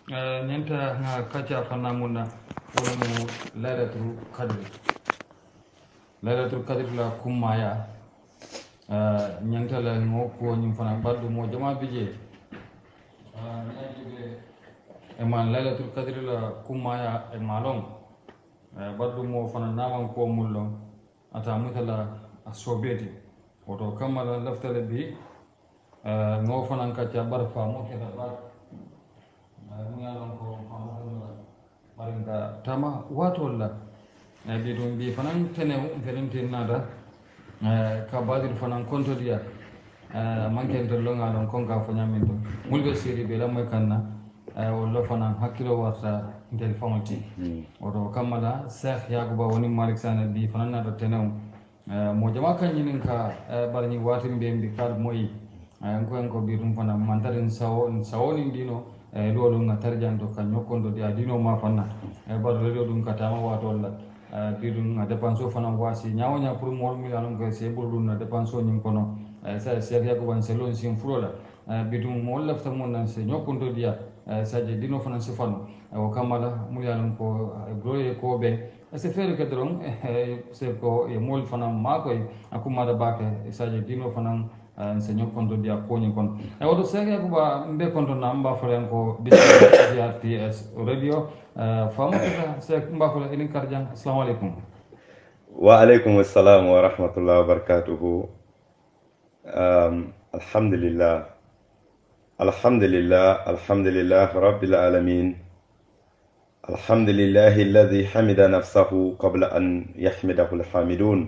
ñanta nga kaca fanna munna wolomu laylatul kadri laylatul kadri la kummaya ñanta la ngo ko ñum fana baldu mo jama bije ñantibe e man laylatul kadri la kummaya e malon baldu mo fana naman ko mullo ata mutala asobeti woto kamala laftale bi ngo fana kaca barfa mo keta bar ngalon ko maringa tama wato la bi dum bi fanan tenew ferentin nada ka badir fanan konto dia manken to lo ngalon kon ka fo nyamin to mulbe siri be lamoy kanna wala fanan hakkilo warta del famati oto kamala cheikh yakuba woni malik sana bi fanan nada tenew mo jama kan nyinin ka barni watin be mbi kal moyi ko bi dum fanan mantarin sawoni dino lo ɗum tarjanto ka ñokkonto di a dino ma fanna bar reɗo ɗum ka tama watolla bi ɗum dépense o fana wasi ñawoña pour mool mi anon ko se ɓuri ɗum na dépense o ñin kono sa cheikh yakuban se lon sin furola bi ɗum mo lafta mon nan se ñokkonto diya sadje dino fana se fano o kammala mu yanon ko broye ko ɓe c'est faire que dron c'est ko e mool fana makoy akumada bake sadje dino fana enseignant konto dia koñi kon e wodo sege ko ba mbe konto na mba falen ko RTS radio famu ta se mba falen ilin karjan assalamu alaikum wa alaikum assalam wa rahmatullahi wa barakatuh alhamdulillah rabbil alamin alhamdulillahi alladhi hamida nafsahu qabla an yahmidahu alhamidun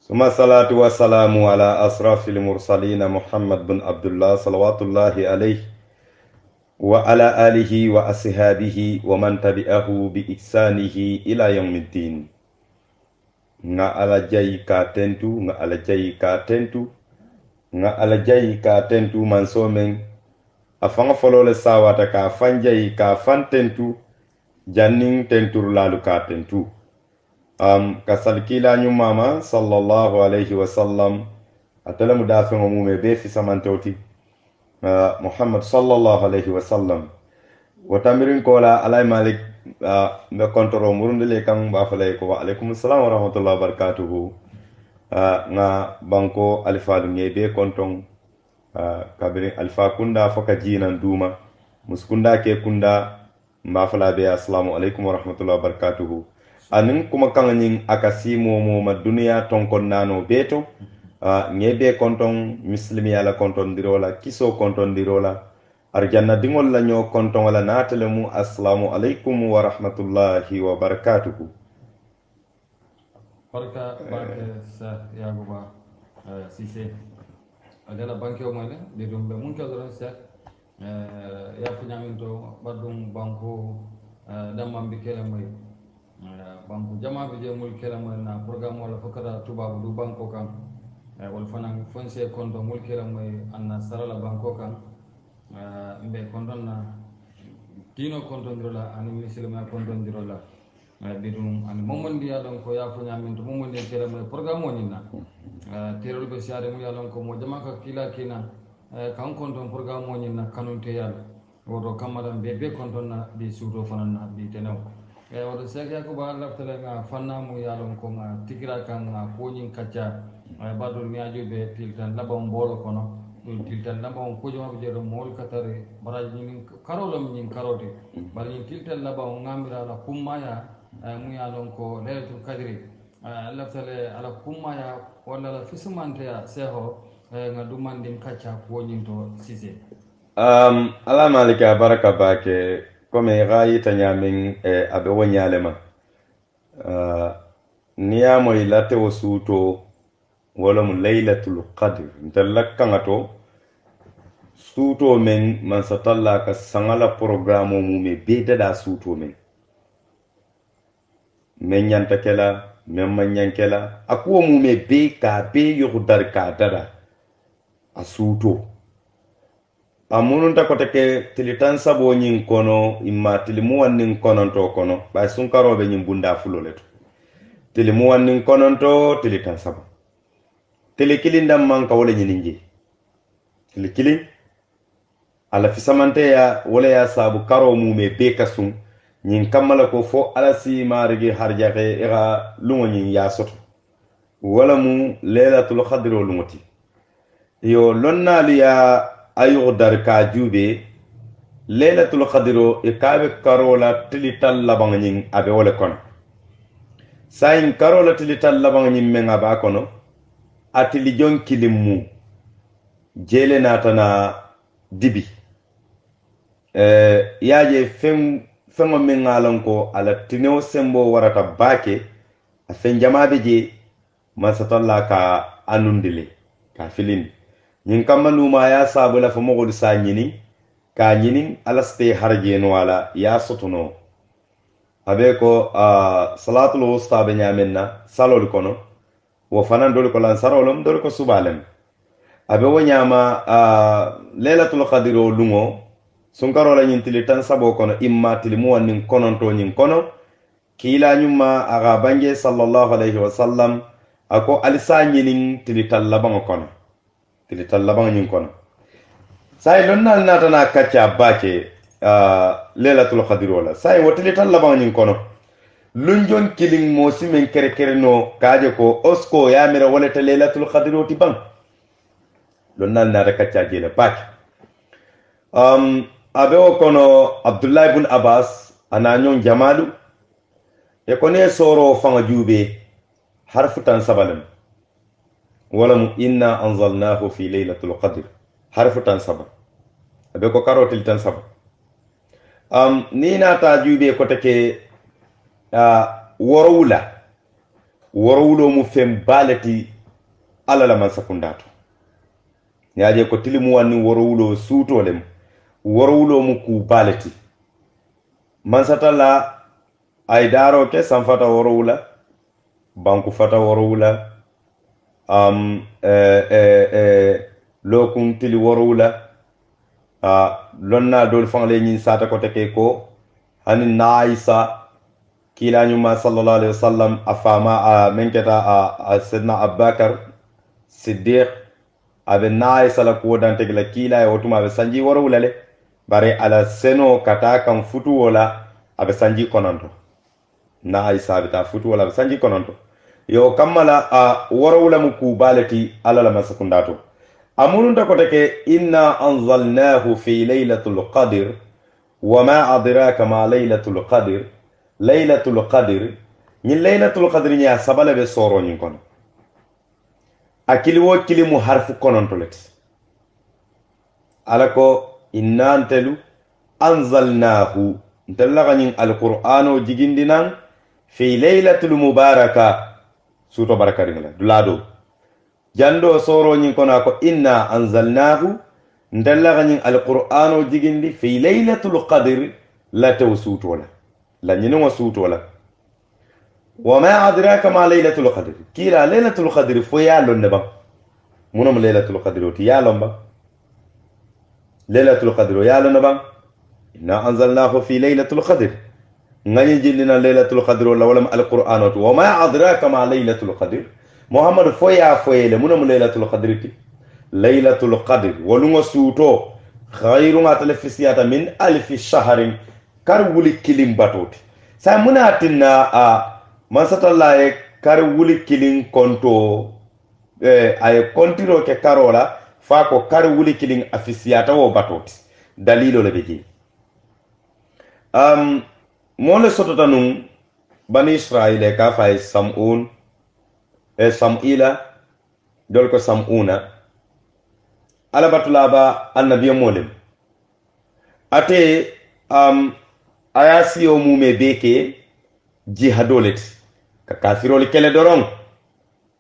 ثم الصلاة والسلام على أشرف المرسلين محمد بن عبد الله صلوات الله عليه وعلى آله وأصحابه ومن تبعه بإحسانه إلى يوم الدين nga ala jayi ka tentu man somen afanga folole sawata ka fanjayi ka fantentu janning tentur lalu ka tentu kasal kila nyumama sallallahu alayhi wa sallam atala mudafi umume be fi samantoti Muhammad sallallahu alayhi wa sallam watamirin kola alay malik me kontoro murundele kam ba falay ko wa alaykum assalam wa rahmatullahi wa barakatuh nga banko alfa ngebe konton kabiri alfa kunda foka jinan duma muskunda ke kunda mba fala be assalamu alaykum wa rahmatullahi wa barakatuh anin kuma kanganin akasi mo ma duniya tonkon nano beto ngebe konton muslimi ala konton dirola kiso konton dirola arjanna dingol la nyo konton wala natale mu assalamu alaikum wa rahmatullahi wa barakatuh barka barke sa yaguba sise adala banke o male de dum be mun kadron sa ya funyamin to badum banko damam bi kele moy banko jama be je mul kelama na programme wala fakara tubabu du banko kan wal fanan fonse konto mul kelama anna sarala banko kan mbe konton na dino konton dirola ani misilma konton dirola bidum ani momondi ya don ko ya fanya min to momondi kelama programme woni na terol be siare mu ya don ko mo jama ka kila kina kan konton programme woni na kanunte yalla wodo kamadan be konton na bi sudo fanan na bi tenaw wodo sege ko ba laftale nga fanna mu yalon ko nga tikira kan nga koñin kacca badul mi ajube tiltan labam bolo kono dul tiltan labam ko joma be do mol katare baraji ni karolom ni karote bari tiltan labam ngamira la kummaya mu yalon ko laylatul kadri laftale ala kummaya wala la fisumante ya seho nga dumandin kacca koñin to sise ala malika baraka bake comme rayi tanyamin abe wonyalema niyamo ilate wasuto wala mu laylatul qadr ntalakkangato suto men man satalla ka sangala programme mu me bedada suto men nyanta kela men manyankela akuwa mu me be ka be yugdar ka dada asuto amununta koteke tilitan sabo nyin kono imma tilimu wannin kononto kono bay sunkarobe nyin bunda fuloleto tilimu wannin kononto tilitan sabo tilikilin dam man ka wala nyininje tilikilin ala fisamanteya wala ya sabu karo mume be kasum nyin kammala ko fo ala si marigi harjaxe ixa lungo nyin ya soto wala mu lailatul qadr lungoti yo lonnali ya ayu dar ka jube lailatul qadr e kabe karola tilital labang nyin abe wala kon sayin karola tilital labang nyin menga ba kono atili jon kilimmu jele natana dibi yaje fengo min ngalon ko ala tineo sembo warata bake a fen jamabe je masatalla ka anundile ka filin nyin kamaluma ya sabula fa mogol sa nyini ka nyini alaste harje no wala ya sotono abe ko salatul wusta be nyamenna salol kono wo fanan dol ko lan sarolom dol ko subalem abe wo nyama lailatul qadr lungo sunkaro la nyintili tan sabo kono imma tilimu wanin kononto nyin kono kila nyuma aga bange sallallahu alaihi wasallam ako alisa nyinin tilital labang kono tilital labang nyin kono sai lonnal natana kacca bake lailatul qadr wala sai wotilital labang nyin kono lunjon kiling mo simen kere kere no kaje ko osko ya mira wala ta lailatul qadr oti bang lonnal nata kacca jele bake abe o kono Abdullah ibn Abbas ananyon jamalu e kone soro fanga jube harfu tan sabalam wala mu inna anzalnahu fi laylatul qadr harfu tan sabal abe ko karotil tan sabal ni nata jube ko take worowulo mu fem balati alala man sakundato yaje ko tilimu wanni worowulo suutolem worowulo mu ku balati man satalla ay daro ke sanfata worowula banku fata worowula lokun tili worowula lonna dol fangle nyin sata ko teke ko hanin naisa kila nyuma sallallahu alaihi wasallam afama menketa sidna Abubakar Siddiq abe naisa la ko dante la kila e otuma be sanji worowula le bare ala seno kata kan futu wala abe sanji konanto na ay sabita futu wala abe sanji konanto yo kammala worowula mu ku balati ala la masakundato amulunta ko take inna anzalnahu fi laylatul qadr wama adraka ma laylatul qadr ni laylatul qadr nya sabala be soro nyin kono akili wo kilimu harfu konanto let alako inna antelu anzalnahu ntella nyin alqur'ano jigindinan fi laylatul mubaraka suto barakaringla dulado jando soro nyin kono ko inna anzalnahu ntella nyin alqur'ano jigindi fi laylatul qadr la tawsutu wala la nyin wa sutu wala wama adraka ma laylatul qadr kila laylatul qadr fo yalo neba munum laylatul qadr oti yalo ba laylatul qadr yalo neba inna anzalnahu fi laylatul qadr ngani jindina laylatul qadr wala alqur'an wama adraka ma laylatul qadr muhammad fo ya fo yele munum laylatul qadr ti laylatul qadr walungo suto khairun atalfisiyata min alf shahrin kar wuli kilim batoti sa munatinna masatallaye kar wuli kilin konto ay kontiro ke karola fa ko kar wuli kilin afisiyata wo batoti dalilo le beji mole sotota nun bani israila ka fay samun samila dol ko samuna ala batulaba annabiyo molem ate ayasiyo mume beke jihadolet ka kafirol kele doron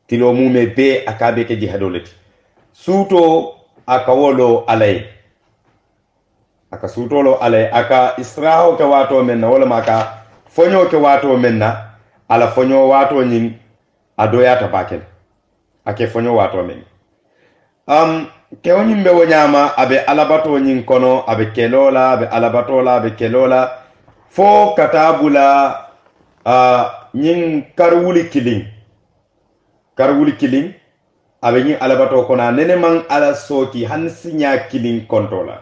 tilo mume be akabe ke jihadolet suto akawolo alay aka sutolo alay aka israho ke wato menna wala maka fonyo ke wato menna ala fonyo wato nyin adoyata bakel ake fonyo wato men ke woni mbe wonyama abe alabato nyin kono abe kelola abe alabatola abe kelola fo katabula nyin karwuli killing abe nyin alabato kona nene man ala soki han sinya killing kontola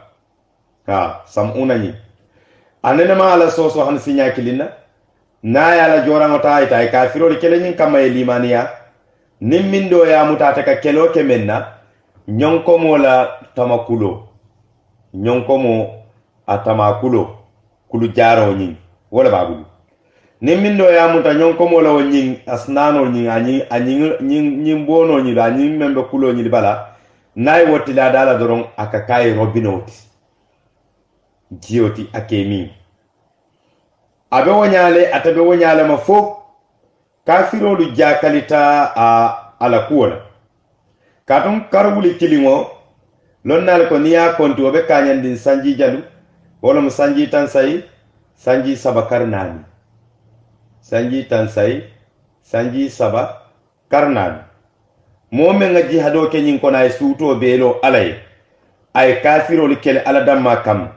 ha sam'una ni anene ma ala soso han sinya kilina na ya la jora ngota ita kafiro kele nyin kama limaniya nimmindo ya mutata ka kelo kemenna nyonko mola tamakulo nyonko mo atamakulo kulu jaro nyin wala babulu nimmindo ya muta nyonko mola wonyin asnano nyin anyin bono nyin anyin membe kulo nyin bala nay wotila dala doron aka kai robinoti jioti akemi abe wonyale atabe wonyale ma fo kafirolu jakalita a ala kuola katum karwuli kilingo lonnal ko niya kontu obe kanyandin sanji jalu wala mo sanji tan sai sanji saba karnani sanji tan sai sanji saba karnani momen nga jihado ke nyin kona e suuto belo alay ay kafirolu kele ala damma kam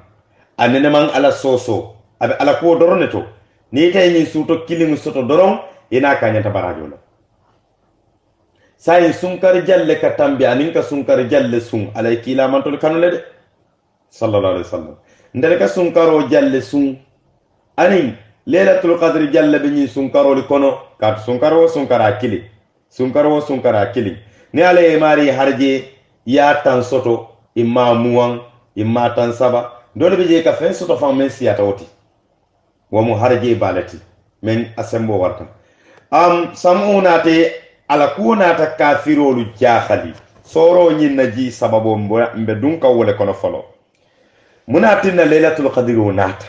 anene man ala soso abe ala ko doroneto ni tay nyin suuto kilingo soto doron ina kanyanta barajo la sai sunkar jalle ka tambi anin ka sunkar jalle sun alay kila mantol kanule de sallallahu alaihi wasallam ndere ka sunkaro jalle sun anin lailatul qadr jalle be nyin sunkaro li kono ka sunkaro sunkara kili sunkaro sunkara kili ni ale mari harje ya tan soto imma muwan imma tan saba dole be je ka fen soto fam men siyata woti wa mu harje balati men asembo warta samuna te ala kuna ta kafirolu jakhali soro nyin naji sababo mbe dun ka wole kono folo munatina lailatul qadr wonata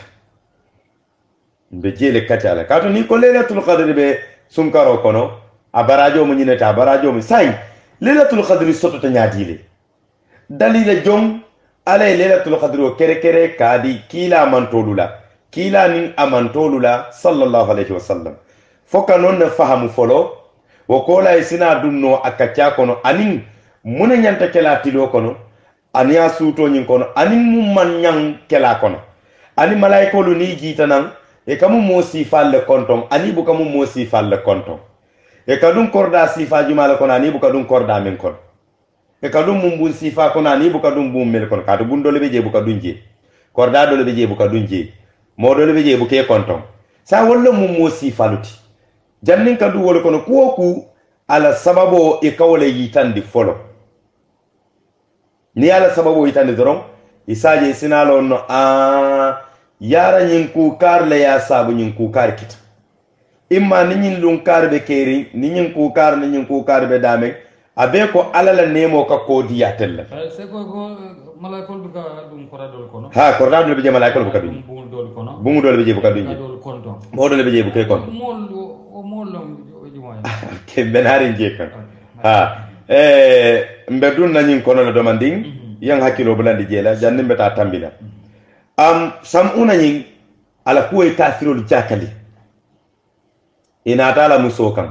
mbe jele katala kato ni ko lailatul qadr be sunkaro kono abarajo mu nyineta abarajo mu sai lailatul qadr soto ta nyaadile dalila jom ala lailatul qadr o kere kere kadi kila mantolula kila nin amantolula sallallahu alaihi wasallam foka non na fahamu folo wo kola isina dunno akacha kono anin muna nyanta kela tilo kono aniya suto nyin kono anin mumman nyang kela kono ani malaikolu ni jitanan e kamu mo sifal le konton ani bu kamu mo sifal le konton e kadum korda sifa jumala kono ani bu kadum korda men kono e kadum mumbun sifa kono ani bu kadum bum mel kono kadu bundole be je bu kadum je korda dole be je bu kadum je modole be je bu ke konton sa wollo mum mo sifaluti jannin kadu wol kono kuoku ala sababo e kawle yitandi folo ni ala sababo yitandi doron isaje sinalo no yara nyin ku karle ya sabu nyin ku kar kita imma ni nyin lun karbe keri ni nyin ku karbe dame abe ko alala nemo ka kodi ya tella se ko malaikol buka dum koradol kono ha koradol be je malaikol buka dum bumu dol be je buka dum mo dol be je buka kon ke benari je kan ha mbe dun na nyin kono la domanding yang hakilo bulandi jela janni mbeta tambila sam'una nyin ala kuwe kafirul jakali ina tala musokan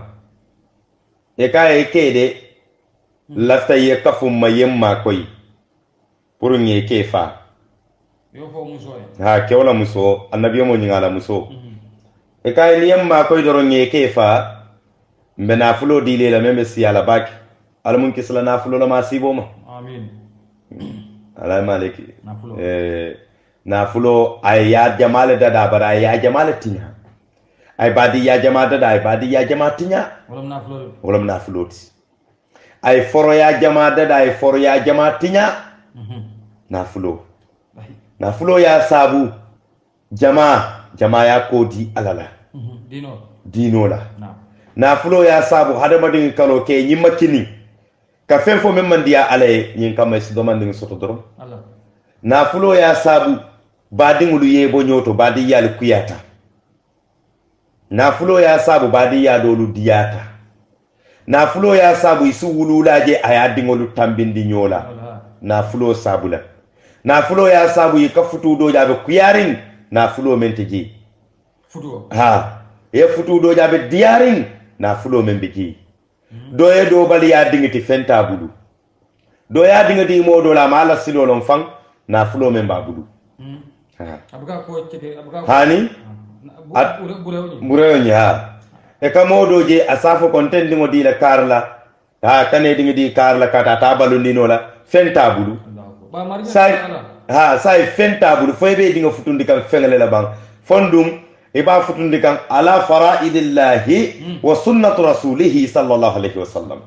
e kaye kede lafta ye kafum mayemma koy pour nye kefa yo fo muso ha kewla muso annabi mo nyingala muso e kaye liyemma koy doro nye kefa mbe nafulo dile la membe si ala bak al mun kisla nafulo la masiboma amin ala maliki nafulo ay ya jamale dada bara ya jamale tinya ay badi ya jama dada ay badi ya jama tinya wolam nafulo ay foro ya jama dada ay foro ya jama tinya nafulo ya sabu jama ya kodi alala dino la nafulo ya sabu hadamadin kalo ke nyima kini ka fen fo memman dia alay nyin kamay si domandin soto dorom nafulo ya sabu badingulu yebo nyoto badi yal kuyata nafulo ya sabu badi ya dolu diyata nafulo ya sabu isu wululaje ayadingolu tambindi nyola nafulo sabula nafulo ya sabu yikafutu do jabe kuyarin nafulo menteji futu ha e futu do jabe diyarin nafulo membiji doye do bali ya dingiti fenta bulu do ya dingiti modo la mala silolon fang nafulo memba bulu abuka ko cike abuka hani burewni ha e kamodo je asafo kontendi mo dila karla ha kane dingi di karla kata tabalu ninola fenta bulu ba marja sai ha sai fentabulu foy be dinga futundi kan fengale la bang fondum e ba futundi kan ala faraidillahi wa sunnatu rasulihi sallallahu alaihi wasallam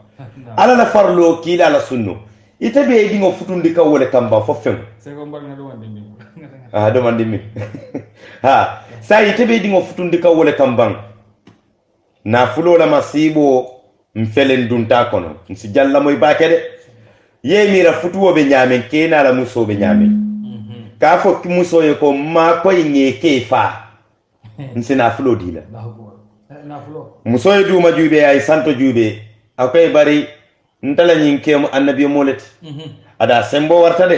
ala la farlo kila la sunno ite be dinga futundi kan wala kamba fo feng c'est ko mbar na do wandi mi do mandi mi ha sai ite be dinga futundi kan wala kambang na fulo la masibo mfelen dunta kono nsi jalla moy bakede yemira futuwo be nyamen kena la muso be nyamen ka fo ki muso ye ko ma koy ngeke fa nsi na fulo dila na fulo muso ye duma jube ay santo jube akoy bari ntala nyinke annabi molet ada sembo warta de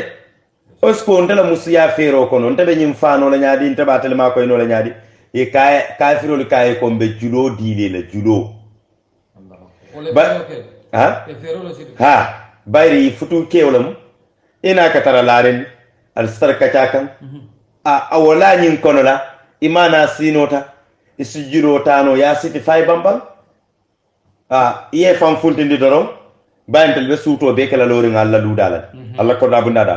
osko ntala musu ya fero kono ntabe nyim fano la nyaadi ntaba tel ma koy no la nyaadi e kafiro li kay ko be julo dile la julo ha bayri futu kewlam ina ka tara laren al sarka kan a wala nyin kono la imana sinota isujiro tano ya siti fay bambal iye fam funtindi dorom bayantel be suto be kala lori ngal la dudala alla ko da bunda da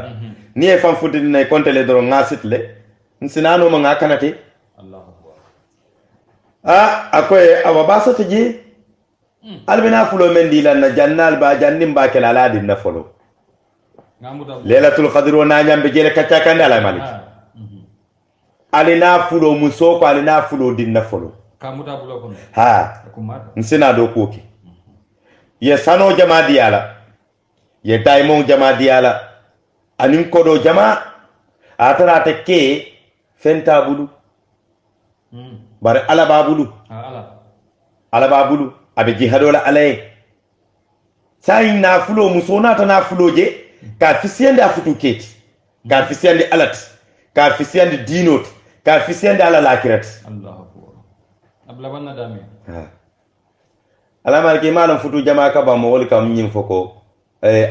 ni e fam funtindi nay kontele dorom ngasitle nsinano ma ngakanate allah akoy awabasa tiji albina fulo men di lan na jannal ba jannim ba kala la din na folo lailatul qadr wa nanyam be jele kacca kan ala malik alina fulo muso ko alina fulo din na folo kamuta bulo ko ha nsina do koki ye sano jama diala ye daimon jama diala anin kodo jama atara te ke fenta bulu bare ala babulu ala babulu abe jihadola alay sai na fulo musona ta na fulo je ka fisiyande afutu keti ka fisiyande alat ka fisiyande dinot ka fisiyande ala lakirat Allahu akbar abla banna dami ala malki malam futu jama ka ba mo wol kam nyim foko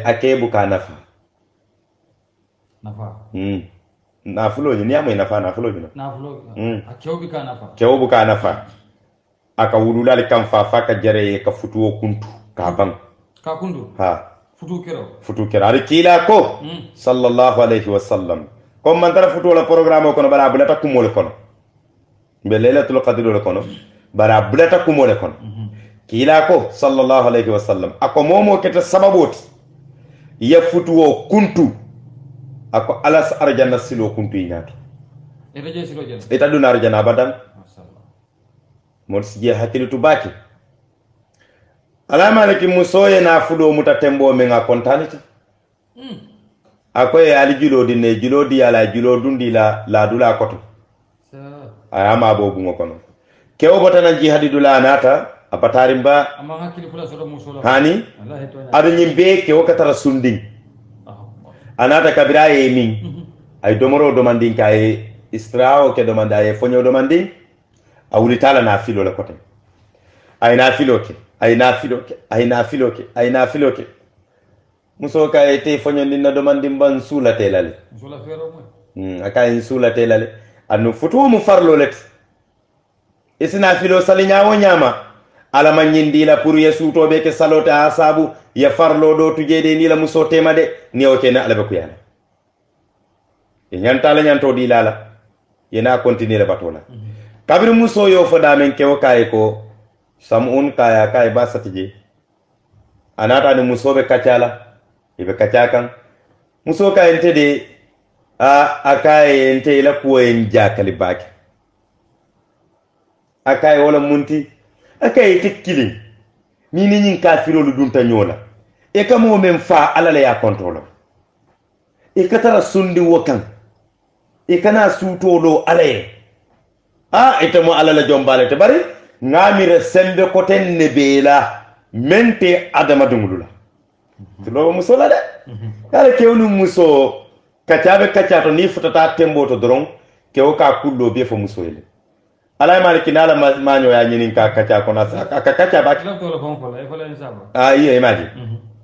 akebu ka nafa na fulo ni amay nafa na fulo akebu ka nafa kebu ka nafa aka wululal kam fa ka jare ka futuwo kuntu ka ban ka kundu ha futu kero ari kila ko sallallahu alaihi wasallam kom man tara futu la programme ko no bara bulata kumol kono be lailatul qadr kono bara bulata kumol kono kila ko sallallahu alaihi wasallam ako momo keta sababot ya futuwo kuntu ako alas arjana silo kuntu inyato ete silo jana eta duna arjana badan mon sije hakilitu baki alama laki musoye na fulo mutatembo menga kontanita akoy ali julodi ne julodi ala julodundi la dula koto ayama bobu ngokono kewo botana jihadidula nata apatarimba amma hakili fula sodo musola hani adu nyimbe kewo katara sunding anata kabira yemin ay domoro domandin kay istrao ke domanda e fonyo domandin awuli tala na filo la kote ay na filo ke ay na filo ke muso ka ete fonyo ninna domandi ban sula telale sula fero mo akay sula telale anu futu mu farlo let isina filo salinya wo nyama ala manyindi la pour yesu to be ke salota asabu ya farlo do tujede ni la muso tema de ni o ke na ala be ku yana e nyanta la nyanto di lala yena continuer la batola kabir muso yo foda men kewo kay ko samun kaya kay basatije anata ni muso be kacala ibe kacakan muso kay entede akay ente la ko en jakali baki akay wala munti akay tekkili ni nyin kafirolu dunta nyola e kamo men fa alala ya kontrolo e katara sundi wokan e kana sutolo alaye ite mo alala jombale te bari ngamire sembe koten nebela mente adama dungulula tilo musola de kala kewnu muso kacabe kacato ni futata tembo to doron kewo ka kullo be fo muso ele ala maliki nala manyo ya nyinin ka kaca ko na ka kaca baki iya imadi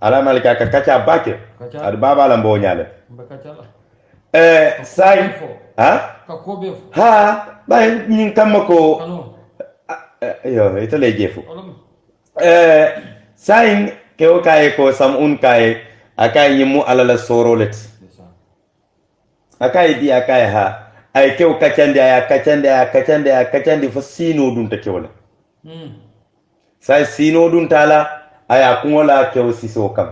ala malika ka kaca baki ad baba la mbo nyale sai ha bay nyin kamako yo itale jefu sai kewo kay ko samun kay akay nyimu ala la sorolet akaye di akaye ha ay kew kacande aya kacande fo sino dun ta kewla sai sino dun tala aya kungola kew siso kam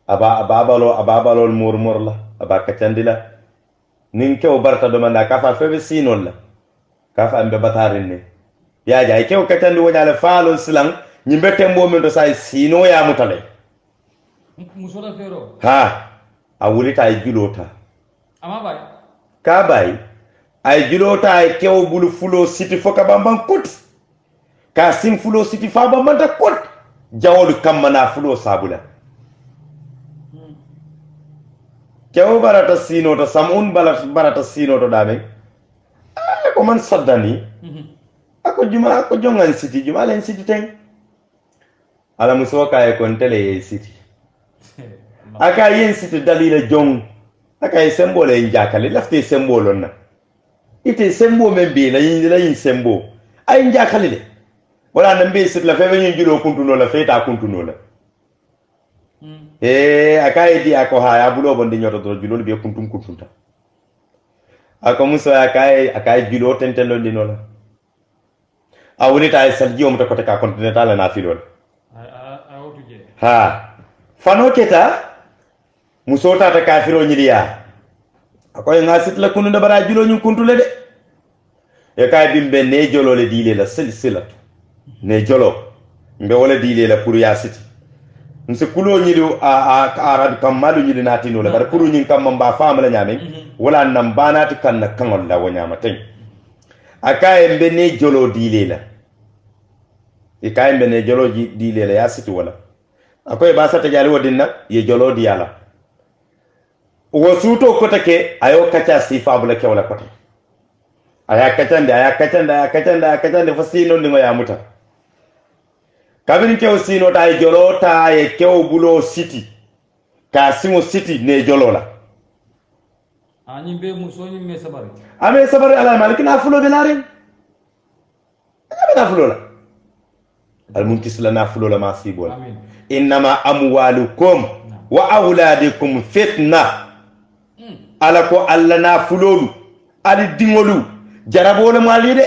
ababalo murmur la aba kacandi la nin kew barta do manda ka fa febe sino la ka fa ambe batarin ne ya ja ay kew kacandi wonyala faalo silang nyimbe tembo men do sai sino ya mutale musola fero ha a wulita ay julota ama bay ka bay ay julota ay kew bulu fulo siti foka bamban kut ka sim fulo siti fa bamban ta kut jawolu kamana fulo sabula kew barata sino to samun barata sino to dame ko man saddani ako juma ko jongan siti juma len siti ten ala musoka e kon tele siti aka yin siti dalila jong aka yi sembo la yin jakale lafte sembo lon na ite sembo men be la yin sembo ay jakale de wala nan be sit la fe yin julo kuntuno la fe ta kuntuno la aka yi di ako ha ya bulo bon di nyoto do julo be kuntunta ako muso aka yi julo tentelo di no la awuni ta sal jiom to ko ta continental na fi lol ha fano keta muso tata kafiro nyiliya akoy ngasit la kunu da bara julo ñu kuntule de e kay bimbe ne jolo le dile la silsila ne jolo mbe wala dile la pour ya siti nse kulo nyilu a arab kam malu nyili natino la bara pour ñin kam mba faama la nyame wala nam banati kan na kangol la wonyama tan akay mbe ne jolo dile la e kay mbe ne jolo dile la ya siti wala akoy ba sata jali wodinna ye jolo di yala wo suto kota ke ayo kacha sifa bula ke wala kota aya kacande fa sino ndingo ya muta kabin ke sino ta jolo ta ye ke bulo city ka simo city ne jolo la ani be muso ni me sabari ame sabari ala malik na fulo be lare ame na fulo la al muntisla na fulo la ma sibol amin innama amwalukum wa auladukum fitna ala ko alla na fulolu ali dingolu jarabole mali de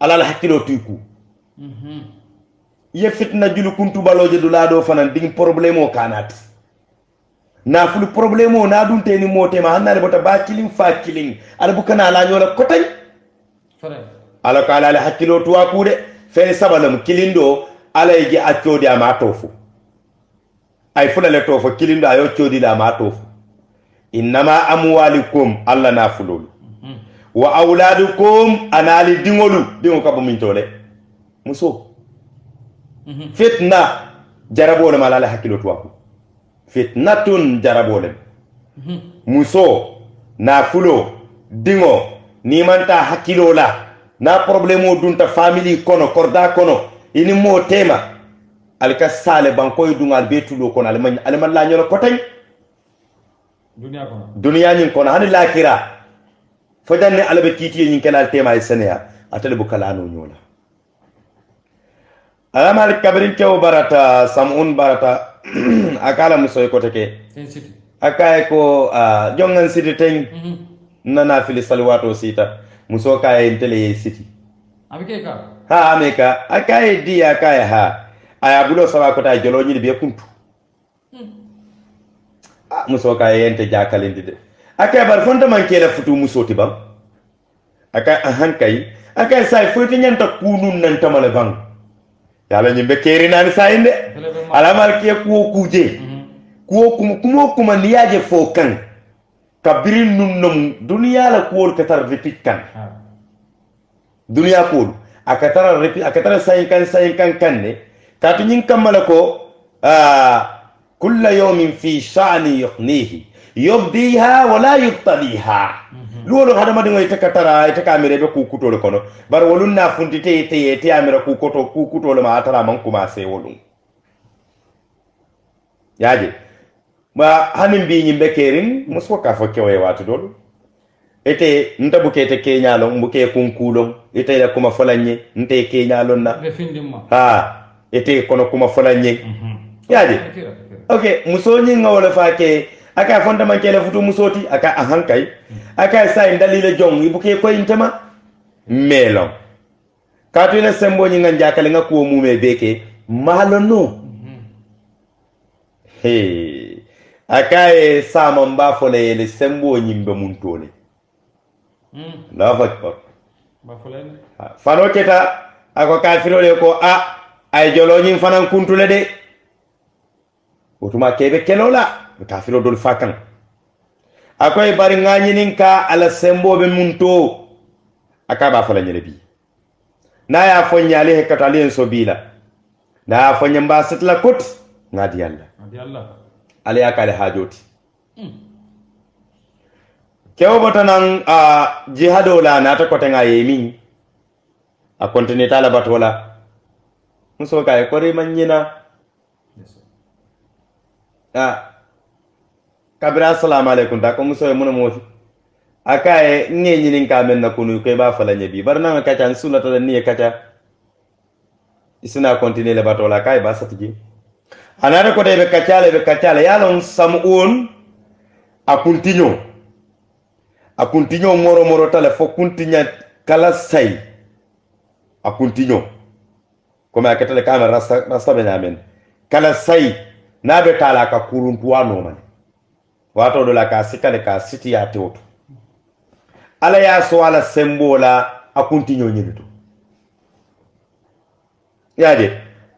ala al hakilo tuiku ye fitna julu kuntu baloje dula do fanan ding problemo kanat na fulu problemo na dunte ni mote ma hanale bota ba killing fa killing ala bukana la nyola kotay fere ala ko ala al hakilo tuwaku de fe sabalam kilindo ala yiji accodi ama tofu ay fulale tofu kilindo ayo codi la ma tofu innama amwalukum alla na fululu wa auladukum anali dingolu dingo kabo min tole muso fitna jarabole malala hakilo tuwaku fitnatun jarabole muso na fulo dingo ni manta hakilo la na problemo dunta family kono korda kono ini mo tema alka sale bankoy dungal betulo kono alman la nyoro kotay duniya nyin kono hani lakira fojanne alabe kiti nyin kelal tema e senea atale bu kala no nyola alamal kabrin kew barata samun barata akala musoy ko teke akay ko jongan sidi ten nana fili salwato sita muso kay tele siti abike ka ha ameka akay di akay ha aya bulo sawa ko tay jolo nyi be kuntu muso kay ente jakalindi de akay bar fonta man kela futu muso tibam akay ahan kay akay say foti nyanta kunun nan tamale bang yalla nyimbe keri nan sayinde alamal ke ko kuje ko kuma niyaje fo kan kabirin nunnum duniya la ko katar repeat kan duniya ko akatara repeat akatara sayin kan kanne katu nyin kamala ko kullu yawmin fi sha'ni yughnihi yubdiha wala yubtaliha lolo hada madingo itakatara itakamire be ku kutole kono bar wolun na fundite te amira ku kutole ma atara man kuma se wolun yaje ma hanin bi nyimbe kerin musko ka fo kewe watu dolu ete ntabuke te kenyalo mbuke kunkulon ite ya kuma folanye nte kenyalo na be findimma ha ete kono kuma folanye yaje okay musoni ngawla fa ke aka fonda man kele futu musoti aka ahankay aka sai dalile jong ibuke ko intema melon katule sembo nyi nganja kale ngako mume beke malono he aka sama mbafole le sembo nyimbe muntole la fakko bafole fano keta ako kafiro le ko ay jolo nyi fanan kuntule de wotuma kebe kelola kafiro dol fakan akoy bari nganyinin ka ala sembo be munto akaba fala nyele bi na ya fonya le hekatali en sobila na ya fonya mbasit la kut ngadi yalla ale akale hajoti kewo botanan jihado la na ta kotenga yemi a continue tala batola muso kay kori manyina kabira assalamu alaikum ta ko muso mun moti akaye nyinin ka men na kunu ko ba fala nyebi barna ka tan sunata da niye kata isina continue le batola kay ba satiji anara ko be kacale yalon samun a continue moro tale fo continue kala say a continue comme akatale kama rasta benyamin kala say nabe tala ka kuruntuwa no man wato do la ka sikale ka siti ya teoto ala ya so ala sembola a continue nyinito yaje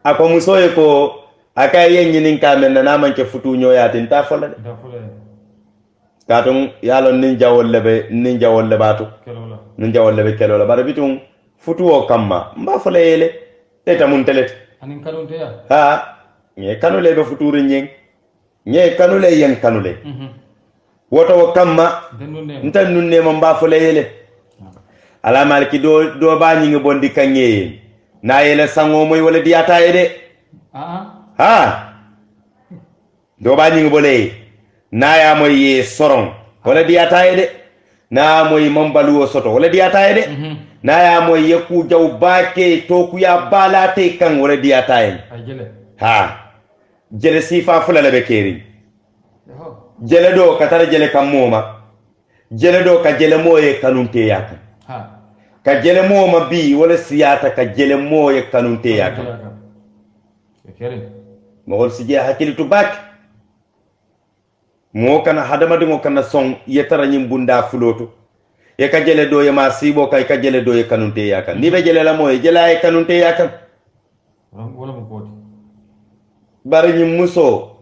ako musoye ko akay yenyinin ka men na manke futu nyoya tin ta fola de katum yalo ninja wolle batu kelola bara bitum futu o kamma mba fola yele eta mun telet anin kanunte ya nye kanule be futuri nye kanule yen kanule woto o kamma ntan nunne mo mba fola yele ala malki do ba nyingi bondi kanye na yele sango moy wala diata yede do ba nyingi bole na ya moy ye soron wala diata yede na moy mambalu o soto wala diata yede na ya moy ye ku jaw baake to ku ya balate kan wala diata yede jele sifa fula la be keri jele do katara jele kamoma jele do ka jele moye kanunte yaka ka jele moma bi wala siyata ka jele moye kanunte yaka mo hol sije hakili to bak mo kana hadama de mo kana son yetara nyim bunda fuloto e ka jele do ye ma sibo kay ka jele do ye kanunte yaka ni be jele la moye jela e kanunte yaka wala mo poti bari nyim muso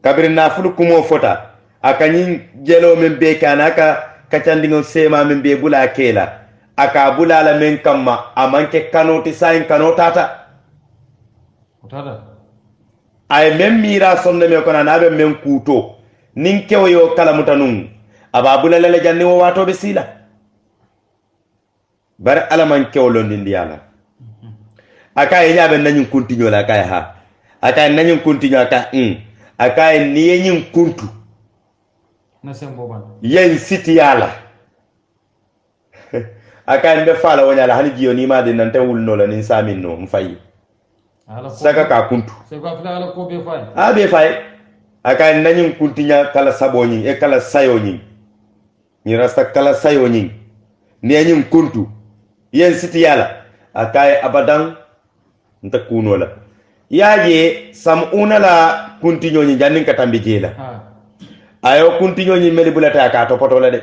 kabiri na fulu kumo fota aka nyin jelo men be kana ka candingo sema men be bula kela aka bula la men kamma amanke kanoti sain kanotata ay men mira sonne me kona nabe men kuto nin kewo yo kala mutanun aba bula la janni wo wato be sila bar ala man kewo londindi yala aka e nyabe nanyun kuntinyo la kay aka nanyun kuntinyo aka ni yenyin kuntu na sembo ban yen siti yala aka mbe fala wonyala hani jiyo ni ma de nan tan wulno la nin samin no mfayi saka ka kuntu saka fala ala ko be fay be fay aka nanyun kuntinya kala saboni e kala sayoni ni rasta kala sayoni ni yenyin kuntu yen siti yala aka abadan nta kuno la yaje samuna la kuntinyo ni jannin katambi jela ayo kuntinyo ni meli bulata ka to poto la de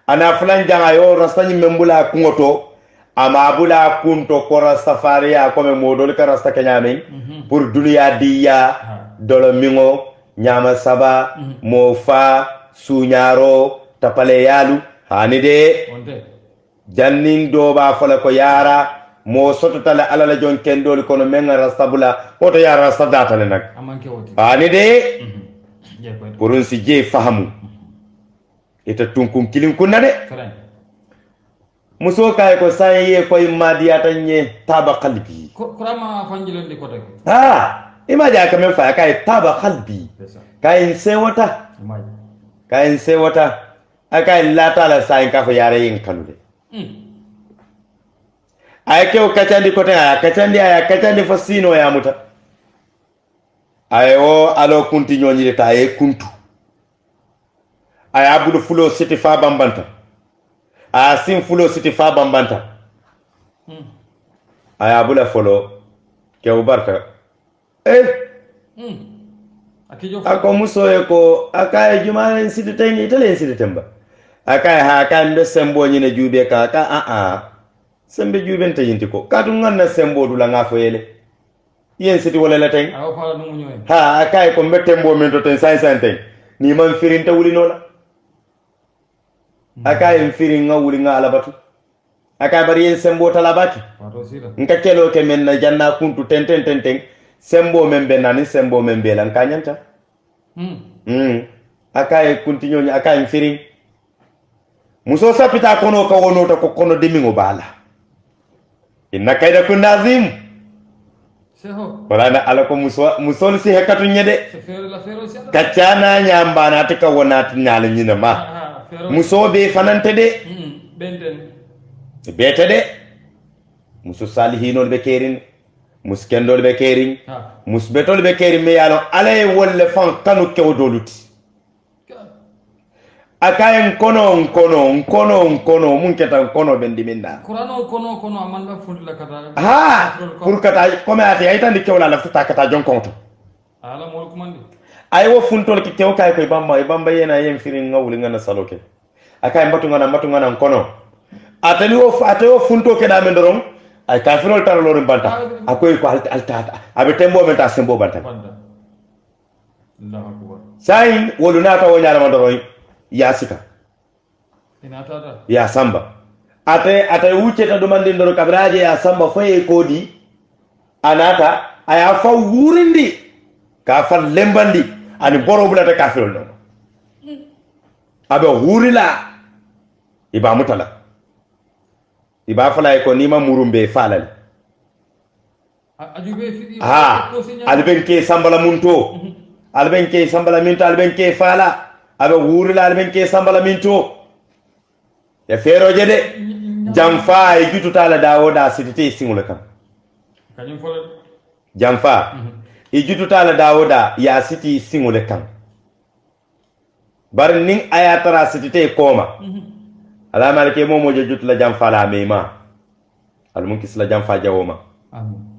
ana fulan janga yo rasta ni membula kungoto ama bula kunto ko rasta faria ko me modol ka rasta kenyame pour dunia diya dolo mingo nyama saba mofa sunyaro tapale yalu hani de jannin do ba fala ko yara mo soto tala ala la jon kendol kono menga rasta bula oto ya rasta data le nak amanke woti ani de porun si je fahamu ita tunkum kilin kunna de muso kay ko saye ko imadiata nye taba qalbi kurama fanjilandi ko tak imaja kamen fa kay taba qalbi kay sewata akay la tala sayin ka fa yare yin kanude ayake o kacandi kote aya kacandi fasino ya muta ayo alo kunti nyonyi ta ay kuntu aya bulu fulo siti fa bambanta aya sin fulo siti fa bambanta aya bula folo kew barta ako musoye ko akaye jumane siti tayni tele siti temba akaye ha kan be sembo nyine jube ka sembe jube tayinti ko kadu nganna sembo dula ngafo yele yen siti wala la tay ha akaye ko mbetembo men to ten sai tay ni man firinta wulinola akaye firin nga wuli nga alabatu akaye bari yen sembo talabaki nka kelo ke men na janna kuntu ten sembo men be nani sembo men be lan kanyanta akaye kuntinyo akaye firin muso sapita kono ka wono ta ko kono dimingo bala inna kayda kun nazim seho wala ala ko muso si hekatu nyede kacana nyamba na tika wona tinyala nyina ma muso be fanante de bete de muso salihinol be kerin muskendol be kerin musbetol be kerin me yalo alay wolle fan kanu kewdoluti akayen kono mun keta kono bendi minna qur'ano kono amanda fundila kata pour kata comme ati ay tan kewla la futa kata jonkonto ala mol kumandi ay wo funtol ki kew kay koy bamba yena yem firin ngawuli ngana saloke akay mbatu ngana kono atani wo funto ke da men dorom ay kafirol tar lorum banta akoy ko altata abe tembo men ta sembo banta Allahu akbar sain woluna ta wonyara mandoroy yasika inatata ya samba ate wuce ta dumandi ndoro kabraje ya samba faye kodi anata aya fa wurindi ka fa lembandi ani boro bulata kafirol non abe wurila iba mutala iba fala ko nima murumbe falal ajube fidi albenke sambala munto albenke sambala minto albenke fala abe wurila albenke sambala minto ya feroje de jamfa e jututala dawoda sidite singule kam kanyum fole jamfa e jututala dawoda ya siti singule kam bar nin ayatara sidite koma ala malike momo je jutula jamfa la mema al munkis la jamfa jawoma amin